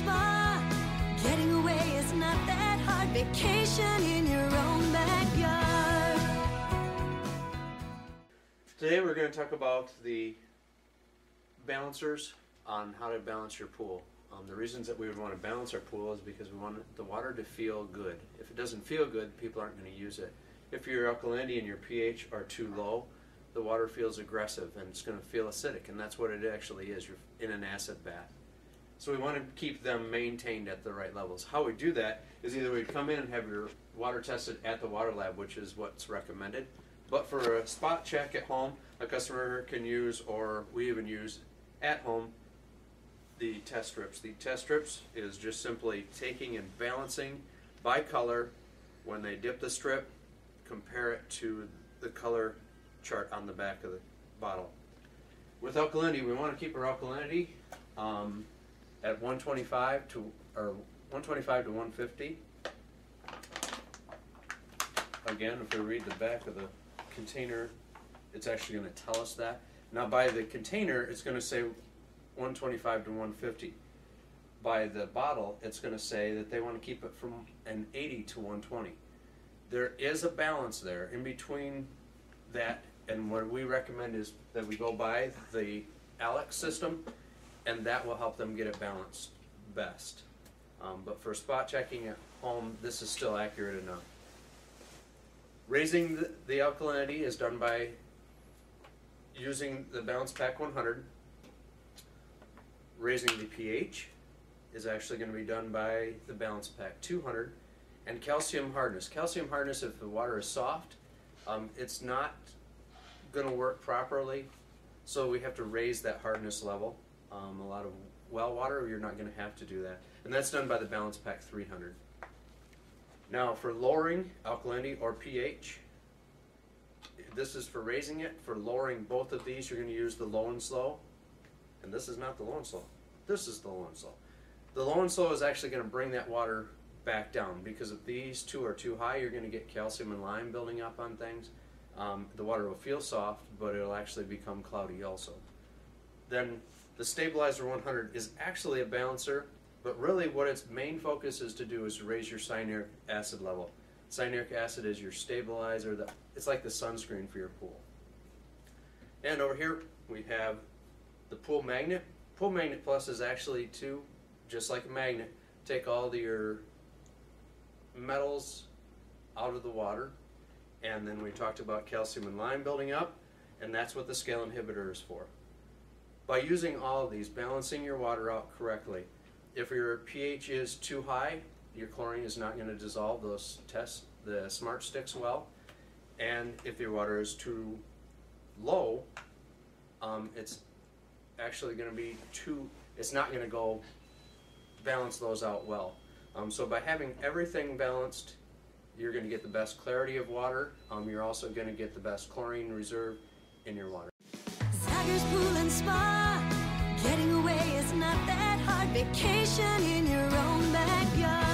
Spa. Getting away is not that hard. Vacation in your own backyard. Today we're going to talk about the balancers on how to balance your pool. The reasons that we would want to balance our pool is because we want the water to feel good. If it doesn't feel good, people aren't going to use it. If your alkalinity and your pH are too low, the water feels aggressive and it's going to feel acidic, and that's what it actually is. You're in an acid bath. So we want to keep them maintained at the right levels. How we do that is either we come in and have your water tested at the water lab, which is what's recommended. But for a spot check at home, a customer can use, or we even use at home, the test strips. The test strips is just simply taking and balancing by color. When they dip the strip, compare it to the color chart on the back of the bottle. With alkalinity, we want to keep our alkalinity at 125 to 150. Again, if we read the back of the container, it's actually going to tell us that. Now by the container, it's going to say 125 to 150. By the bottle, it's going to say that they want to keep it from an 80 to 120. There is a balance there in between that, and what we recommend is that we go by the Alex system, and that will help them get it balanced best. But for spot checking at home, this is still accurate enough. Raising the alkalinity is done by using the Balance Pack 100. Raising the pH is actually going to be done by the Balance Pack 200. And calcium hardness. Calcium hardness, if the water is soft, it's not going to work properly, so we have to raise that hardness level. A lot of well water, you're not going to have to do that. And that's done by the Balance Pack 300. Now for lowering alkalinity or pH, this is for raising it. For lowering both of these, you're going to use the low and slow. And this is not the low and slow. This is the low and slow. The low and slow is actually going to bring that water back down, because if these two are too high, you're going to get calcium and lime building up on things. The water will feel soft, but it'll actually become cloudy also. Then the Stabilizer 100 is actually a balancer, but really what its main focus is to do is to raise your cyanuric acid level. Cyanuric acid is your stabilizer. It's like the sunscreen for your pool. And over here we have the Pool Magnet. Pool Magnet Plus is actually to, just like a magnet, take all your metals out of the water. And then we talked about calcium and lime building up, and that's what the scale inhibitor is for. By using all of these, balancing your water out correctly, if your pH is too high, your chlorine is not going to dissolve those the smart sticks well. And if your water is too low, it's actually going to be it's not going to go balance those out well. So by having everything balanced, you're going to get the best clarity of water. You're also going to get the best chlorine reserve in your water. Zagger's Pool and Spa. Getting away is not that hard. Vacation in your own backyard.